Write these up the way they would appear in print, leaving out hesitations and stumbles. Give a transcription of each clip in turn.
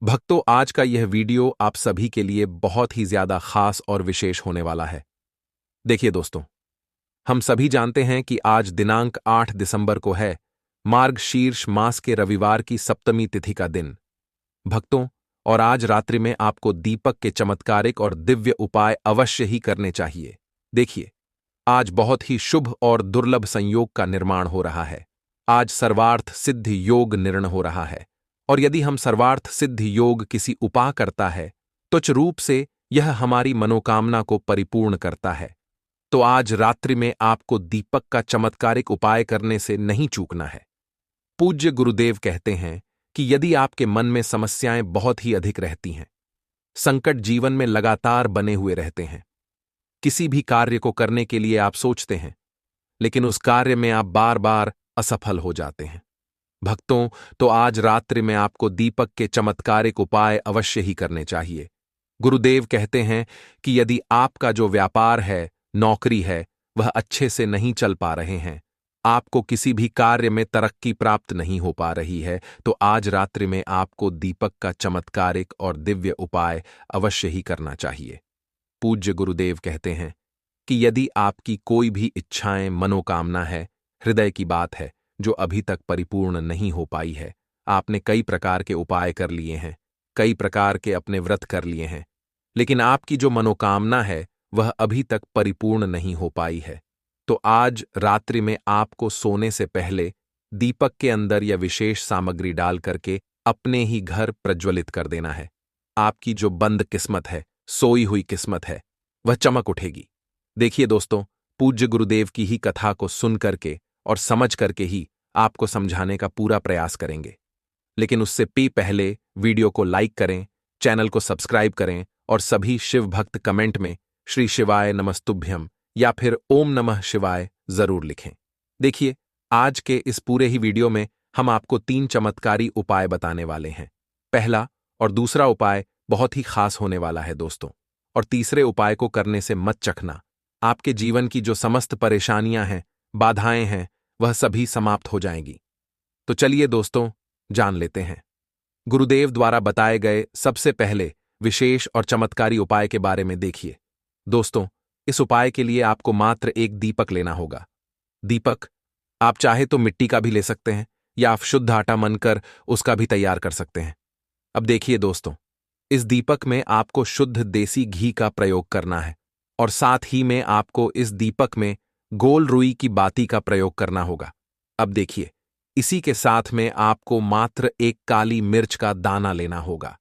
भक्तों, आज का यह वीडियो आप सभी के लिए बहुत ही ज्यादा खास और विशेष होने वाला है। देखिए दोस्तों, हम सभी जानते हैं कि आज दिनांक 8 दिसंबर को है मार्गशीर्ष मास के रविवार की सप्तमी तिथि का दिन। भक्तों, और आज रात्रि में आपको दीपक के चमत्कारिक और दिव्य उपाय अवश्य ही करने चाहिए। देखिए, आज बहुत ही शुभ और दुर्लभ संयोग का निर्माण हो रहा है। आज सर्वार्थ सिद्ध योग निर्णय हो रहा है। और यदि हम सर्वार्थ सिद्ध योग किसी उपाय करता है, तुच्छ रूप से यह हमारी मनोकामना को परिपूर्ण करता है। तो आज रात्रि में आपको दीपक का चमत्कारिक उपाय करने से नहीं चूकना है। पूज्य गुरुदेव कहते हैं कि यदि आपके मन में समस्याएं बहुत ही अधिक रहती हैं, संकट जीवन में लगातार बने हुए रहते हैं, किसी भी कार्य को करने के लिए आप सोचते हैं, लेकिन उस कार्य में आप बार बार असफल हो जाते हैं, भक्तों, तो आज रात्रि में आपको दीपक के चमत्कारिक उपाय अवश्य ही करने चाहिए। गुरुदेव कहते हैं कि यदि आपका जो व्यापार है, नौकरी है, वह अच्छे से नहीं चल पा रहे हैं, आपको किसी भी कार्य में तरक्की प्राप्त नहीं हो पा रही है, तो आज रात्रि में आपको दीपक का चमत्कारिक और दिव्य उपाय अवश्य ही करना चाहिए। पूज्य गुरुदेव कहते हैं कि यदि आपकी कोई भी इच्छाएं, मनोकामना है, हृदय की बात है, जो अभी तक परिपूर्ण नहीं हो पाई है, आपने कई प्रकार के उपाय कर लिए हैं, कई प्रकार के अपने व्रत कर लिए हैं, लेकिन आपकी जो मनोकामना है वह अभी तक परिपूर्ण नहीं हो पाई है, तो आज रात्रि में आपको सोने से पहले दीपक के अंदर यह विशेष सामग्री डाल करके अपने ही घर प्रज्वलित कर देना है। आपकी जो बंद किस्मत है, सोई हुई किस्मत है, वह चमक उठेगी। देखिए दोस्तों, पूज्य गुरुदेव की ही कथा को सुन करके और समझ करके ही आपको समझाने का पूरा प्रयास करेंगे, लेकिन उससे पहले वीडियो को लाइक करें, चैनल को सब्सक्राइब करें और सभी शिव भक्त कमेंट में श्री शिवाय नमस्तुभ्यम या फिर ओम नमः शिवाय जरूर लिखें। देखिए, आज के इस पूरे ही वीडियो में हम आपको 3 चमत्कारी उपाय बताने वाले हैं। पहला और दूसरा उपाय बहुत ही खास होने वाला है दोस्तों, और तीसरे उपाय को करने से मत चखना, आपके जीवन की जो समस्त परेशानियां हैं, बाधाएं हैं, वह सभी समाप्त हो जाएंगी। तो चलिए दोस्तों, जान लेते हैं गुरुदेव द्वारा बताए गए सबसे पहले विशेष और चमत्कारी उपाय के बारे में। देखिए दोस्तों, इस उपाय के लिए आपको मात्र एक दीपक लेना होगा। दीपक आप चाहे तो मिट्टी का भी ले सकते हैं, या आप शुद्ध आटा मनकर उसका भी तैयार कर सकते हैं। अब देखिए दोस्तों, इस दीपक में आपको शुद्ध देसी घी का प्रयोग करना है, और साथ ही में आपको इस दीपक में गोल रुई की बाती का प्रयोग करना होगा। अब देखिए, इसी के साथ में आपको मात्र एक काली मिर्च का दाना लेना होगा।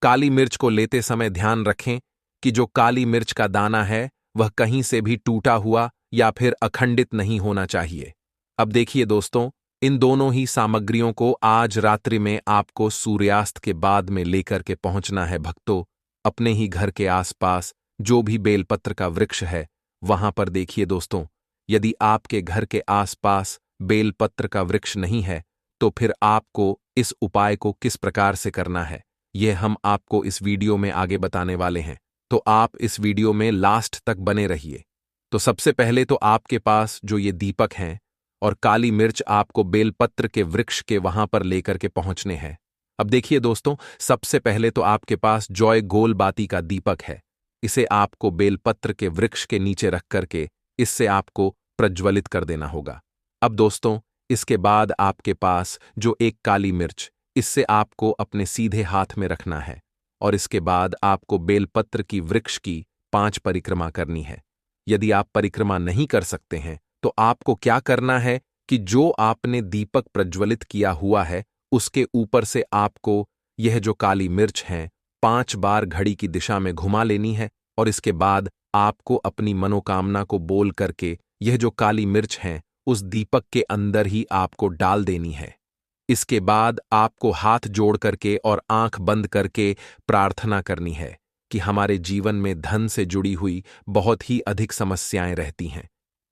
काली मिर्च को लेते समय ध्यान रखें कि जो काली मिर्च का दाना है वह कहीं से भी टूटा हुआ या फिर अखंडित नहीं होना चाहिए। अब देखिए दोस्तों, इन दोनों ही सामग्रियों को आज रात्रि में आपको सूर्यास्त के बाद में लेकर के पहुंचना है। भक्तों, अपने ही घर के आसपास जो भी बेलपत्र का वृक्ष है, वहां पर देखिए दोस्तों, यदि आपके घर के आसपास बेलपत्र का वृक्ष नहीं है, तो फिर आपको इस उपाय को किस प्रकार से करना है, यह हम आपको इस वीडियो में आगे बताने वाले हैं। तो आप इस वीडियो में लास्ट तक बने रहिए। तो सबसे पहले तो आपके पास जो ये दीपक हैं और काली मिर्च आपको बेलपत्र के वृक्ष के वहां पर लेकर के पहुंचने हैं। अब देखिए दोस्तों, सबसे पहले तो आपके पास जॉय गोल बाती का दीपक है। इसे आपको बेलपत्र के वृक्ष के नीचे रख करके इससे आपको प्रज्वलित कर देना होगा। अब दोस्तों, इसके बाद आपके पास जो एक काली मिर्च, इससे आपको अपने सीधे हाथ में रखना है, और इसके बाद आपको बेलपत्र की वृक्ष की 5 परिक्रमा करनी है। यदि आप परिक्रमा नहीं कर सकते हैं, तो आपको क्या करना है कि जो आपने दीपक प्रज्वलित किया हुआ है, उसके ऊपर से आपको यह जो काली मिर्च है 5 बार घड़ी की दिशा में घुमा लेनी है, और इसके बाद आपको अपनी मनोकामना को बोल करके यह जो काली मिर्च है उस दीपक के अंदर ही आपको डाल देनी है। इसके बाद आपको हाथ जोड़ करके और आंख बंद करके प्रार्थना करनी है कि हमारे जीवन में धन से जुड़ी हुई बहुत ही अधिक समस्याएं रहती हैं।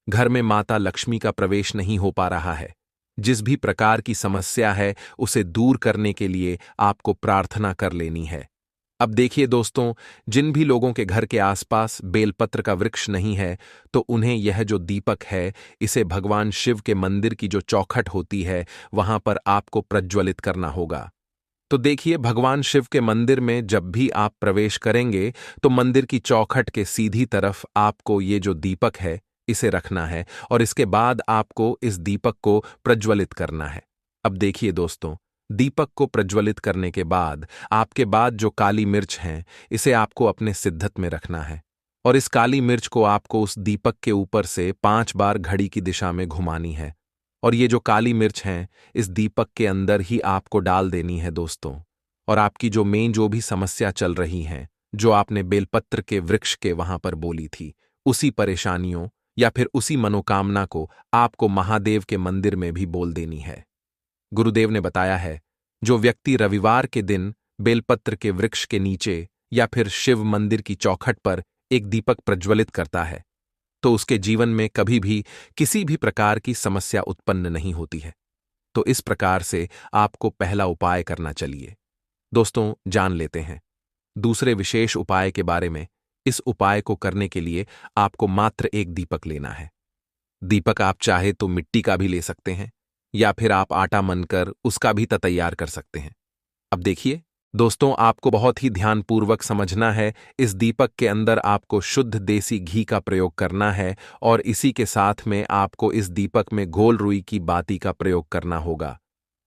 घर में माता लक्ष्मी का प्रवेश नहीं हो पा रहा है। जिस भी प्रकार की समस्या है, उसे दूर करने के लिए आपको प्रार्थना कर लेनी है। अब देखिए दोस्तों, जिन भी लोगों के घर के आसपास बेलपत्र का वृक्ष नहीं है, तो उन्हें यह जो दीपक है, इसे भगवान शिव के मंदिर की जो चौखट होती है, वहां पर आपको प्रज्वलित करना होगा। तो देखिए, भगवान शिव के मंदिर में जब भी आप प्रवेश करेंगे तो मंदिर की चौखट के सीधी तरफ आपको ये जो दीपक है इसे रखना है और इसके बाद आपको इस दीपक को प्रज्वलित करना है। अब देखिए दोस्तों, दीपक को प्रज्वलित करने के बाद आपके बाद जो काली मिर्च है इसे आपको अपने सिद्धत में रखना है और इस काली मिर्च को आपको उस दीपक के ऊपर से 5 बार घड़ी की दिशा में घुमानी है और ये जो काली मिर्च है इस दीपक के अंदर ही आपको डाल देनी है दोस्तों। और आपकी जो भी समस्या चल रही है, जो आपने बेलपत्र के वृक्ष के वहां पर बोली थी, उसी परेशानियों या फिर उसी मनोकामना को आपको महादेव के मंदिर में भी बोल देनी है। गुरुदेव ने बताया है, जो व्यक्ति रविवार के दिन बेलपत्र के वृक्ष के नीचे या फिर शिव मंदिर की चौखट पर एक दीपक प्रज्वलित करता है तो उसके जीवन में कभी भी किसी भी प्रकार की समस्या उत्पन्न नहीं होती है। तो इस प्रकार से आपको पहला उपाय करना चाहिए। दोस्तों, जान लेते हैं दूसरे विशेष उपाय के बारे में। इस उपाय को करने के लिए आपको मात्र एक दीपक लेना है। दीपक आप चाहे तो मिट्टी का भी ले सकते हैं या फिर आप आटा मनकर उसका भी तैयार कर सकते हैं। अब देखिए दोस्तों, आपको बहुत ही ध्यानपूर्वक समझना है। इस दीपक के अंदर आपको शुद्ध देसी घी का प्रयोग करना है और इसी के साथ में आपको इस दीपक में गोल रुई की बाती का प्रयोग करना होगा।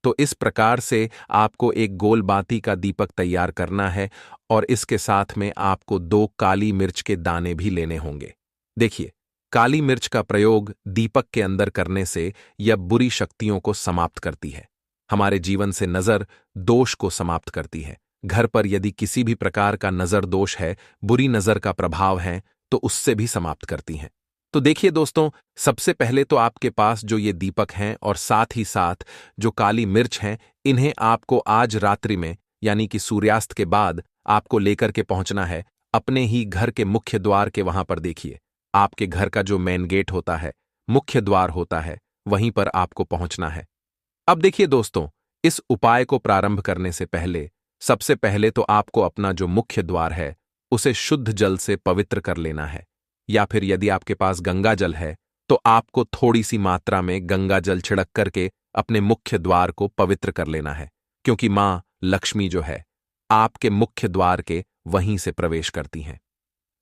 तो इस प्रकार से आपको एक गोल बाती का दीपक तैयार करना है और इसके साथ में आपको 2 काली मिर्च के दाने भी लेने होंगे। देखिए, काली मिर्च का प्रयोग दीपक के अंदर करने से यह बुरी शक्तियों को समाप्त करती है, हमारे जीवन से नजर दोष को समाप्त करती है। घर पर यदि किसी भी प्रकार का नजर दोष है, बुरी नजर का प्रभाव है, तो उससे भी समाप्त करती हैं। तो देखिए दोस्तों, सबसे पहले तो आपके पास जो ये दीपक हैं और साथ ही साथ जो काली मिर्च हैं, इन्हें आपको आज रात्रि में यानी कि सूर्यास्त के बाद आपको लेकर के पहुंचना है अपने ही घर के मुख्य द्वार के वहां पर। देखिए, आपके घर का जो मेन गेट होता है, मुख्य द्वार होता है, वहीं पर आपको पहुंचना है। अब देखिए दोस्तों, इस उपाय को प्रारंभ करने से पहले सबसे पहले तो आपको अपना जो मुख्य द्वार है उसे शुद्ध जल से पवित्र कर लेना है, या फिर यदि आपके पास गंगा जल है तो आपको थोड़ी सी मात्रा में गंगा जल छिड़क करके अपने मुख्य द्वार को पवित्र कर लेना है, क्योंकि मां लक्ष्मी जो है आपके मुख्य द्वार के वहीं से प्रवेश करती हैं।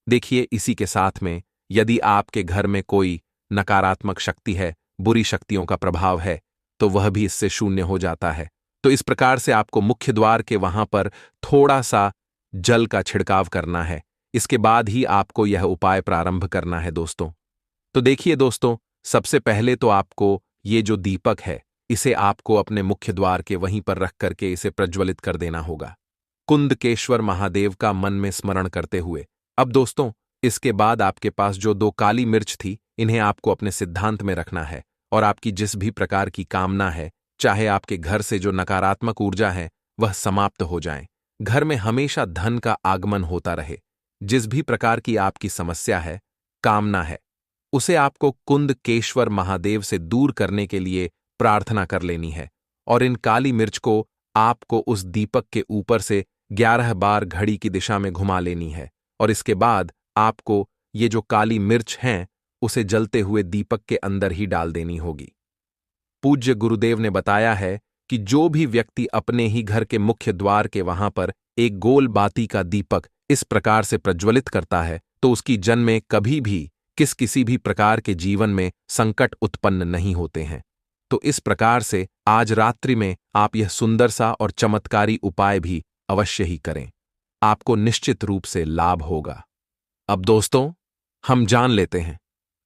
देखिए, इसी के साथ में यदि आपके घर में कोई नकारात्मक शक्ति है, बुरी शक्तियों का प्रभाव है, तो वह भी इससे शून्य हो जाता है। तो इस प्रकार से आपको मुख्य द्वार के वहां पर थोड़ा सा जल का छिड़काव करना है। इसके बाद ही आपको यह उपाय प्रारंभ करना है दोस्तों। तो देखिए दोस्तों, सबसे पहले तो आपको ये जो दीपक है इसे आपको अपने मुख्य द्वार के वहीं पर रख करके इसे प्रज्वलित कर देना होगा, कुंदकेश्वर महादेव का मन में स्मरण करते हुए। अब दोस्तों, इसके बाद आपके पास जो 2 काली मिर्च थी, इन्हें आपको अपने सिद्धांत में रखना है और आपकी जिस भी प्रकार की कामना है, चाहे आपके घर से जो नकारात्मक ऊर्जा है वह समाप्त हो जाए, घर में हमेशा धन का आगमन होता रहे, जिस भी प्रकार की आपकी समस्या है, कामना है, उसे आपको कुंदकेश्वर महादेव से दूर करने के लिए प्रार्थना कर लेनी है। और इन काली मिर्च को आपको उस दीपक के ऊपर से 11 बार घड़ी की दिशा में घुमा लेनी है और इसके बाद आपको ये जो काली मिर्च हैं उसे जलते हुए दीपक के अंदर ही डाल देनी होगी। पूज्य गुरुदेव ने बताया है कि जो भी व्यक्ति अपने ही घर के मुख्य द्वार के वहां पर एक गोल बाती का दीपक इस प्रकार से प्रज्वलित करता है तो उसकी जन्म में कभी भी किसी भी प्रकार के जीवन में संकट उत्पन्न नहीं होते हैं। तो इस प्रकार से आज रात्रि में आप यह सुंदर सा और चमत्कारी उपाय भी अवश्य ही करें, आपको निश्चित रूप से लाभ होगा। अब दोस्तों, हम जान लेते हैं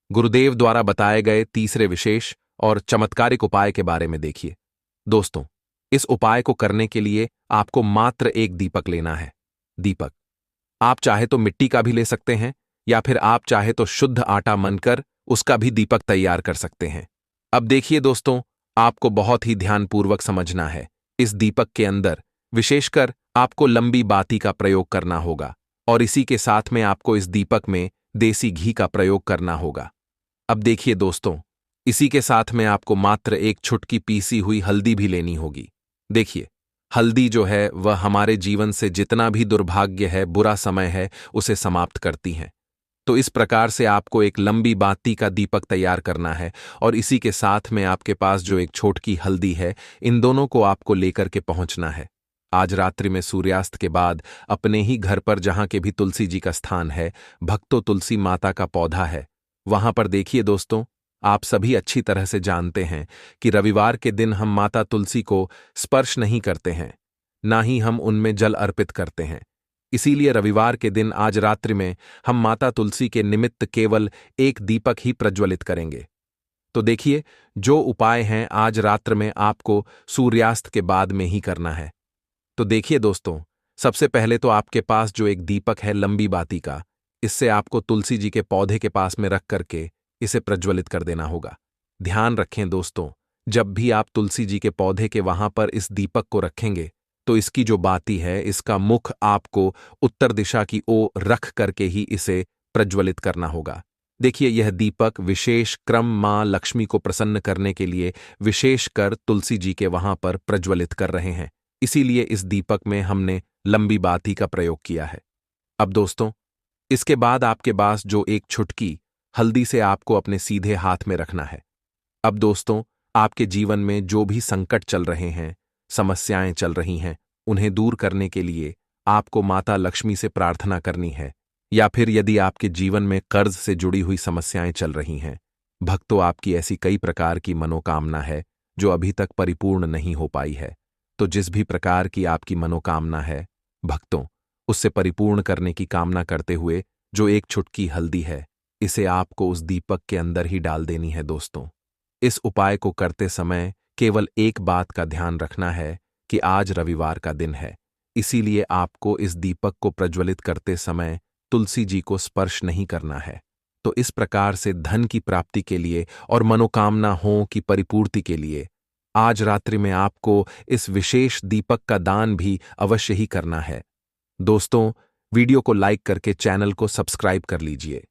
गुरुदेव द्वारा बताए गए तीसरे विशेष और चमत्कारिक उपाय के बारे में। देखिए दोस्तों, इस उपाय को करने के लिए आपको मात्र एक दीपक लेना है। दीपक आप चाहे तो मिट्टी का भी ले सकते हैं या फिर आप चाहे तो शुद्ध आटा मनकर उसका भी दीपक तैयार कर सकते हैं। अब देखिए दोस्तों, आपको बहुत ही ध्यानपूर्वक समझना है। इस दीपक के अंदर विशेषकर आपको लंबी बाती का प्रयोग करना होगा और इसी के साथ में आपको इस दीपक में देसी घी का प्रयोग करना होगा। अब देखिए दोस्तों, इसी के साथ में आपको मात्र एक चुटकी पीसी हुई हल्दी भी लेनी होगी। देखिए, हल्दी जो है वह हमारे जीवन से जितना भी दुर्भाग्य है, बुरा समय है, उसे समाप्त करती हैं। तो इस प्रकार से आपको एक लंबी बाती का दीपक तैयार करना है और इसी के साथ में आपके पास जो एक छोटकी हल्दी है, इन दोनों को आपको लेकर के पहुंचना है। आज रात्रि में सूर्यास्त के बाद अपने ही घर पर जहां के भी तुलसी जी का स्थान है, भक्तों तुलसी माता का पौधा है, वहां पर देखिए दोस्तों, आप सभी अच्छी तरह से जानते हैं कि रविवार के दिन हम माता तुलसी को स्पर्श नहीं करते हैं, ना ही हम उनमें जल अर्पित करते हैं। इसीलिए रविवार के दिन आज रात्रि में हम माता तुलसी के निमित्त केवल एक दीपक ही प्रज्वलित करेंगे। तो देखिए, जो उपाय हैं आज रात्र में आपको सूर्यास्त के बाद में ही करना है। तो देखिए दोस्तों, सबसे पहले तो आपके पास जो एक दीपक है लंबी बाती का, इससे आपको तुलसी जी के पौधे के पास में रख करके इसे प्रज्वलित कर देना होगा। ध्यान रखें दोस्तों, जब भी आप तुलसी जी के पौधे के वहां पर इस दीपक को रखेंगे, तो इसकी जो बाती है, इसका मुख आपको उत्तर दिशा की ओर रख करके ही इसे प्रज्वलित करना होगा। देखिए, यह दीपक विशेष क्रम मां लक्ष्मी को प्रसन्न करने के लिए विशेषकर तुलसी जी के वहां पर प्रज्वलित कर रहे हैं। इसीलिए इस दीपक में हमने लंबी बाती का प्रयोग किया है। अब दोस्तों, इसके बाद आपके पास जो एक छुटकी हल्दी से आपको अपने सीधे हाथ में रखना है। अब दोस्तों, आपके जीवन में जो भी संकट चल रहे हैं, समस्याएं चल रही हैं, उन्हें दूर करने के लिए आपको माता लक्ष्मी से प्रार्थना करनी है। या फिर यदि आपके जीवन में कर्ज से जुड़ी हुई समस्याएं चल रही हैं, भक्तों आपकी ऐसी कई प्रकार की मनोकामना है जो अभी तक परिपूर्ण नहीं हो पाई है, तो जिस भी प्रकार की आपकी मनोकामना है भक्तों, उससे परिपूर्ण करने की कामना करते हुए जो एक छुटकी हल्दी है, इसे आपको उस दीपक के अंदर ही डाल देनी है दोस्तों। इस उपाय को करते समय केवल एक बात का ध्यान रखना है कि आज रविवार का दिन है, इसीलिए आपको इस दीपक को प्रज्वलित करते समय तुलसी जी को स्पर्श नहीं करना है। तो इस प्रकार से धन की प्राप्ति के लिए और मनोकामनाओं की परिपूर्ति के लिए आज रात्रि में आपको इस विशेष दीपक का दान भी अवश्य ही करना है। दोस्तों, वीडियो को लाइक करके चैनल को सब्सक्राइब कर लीजिए।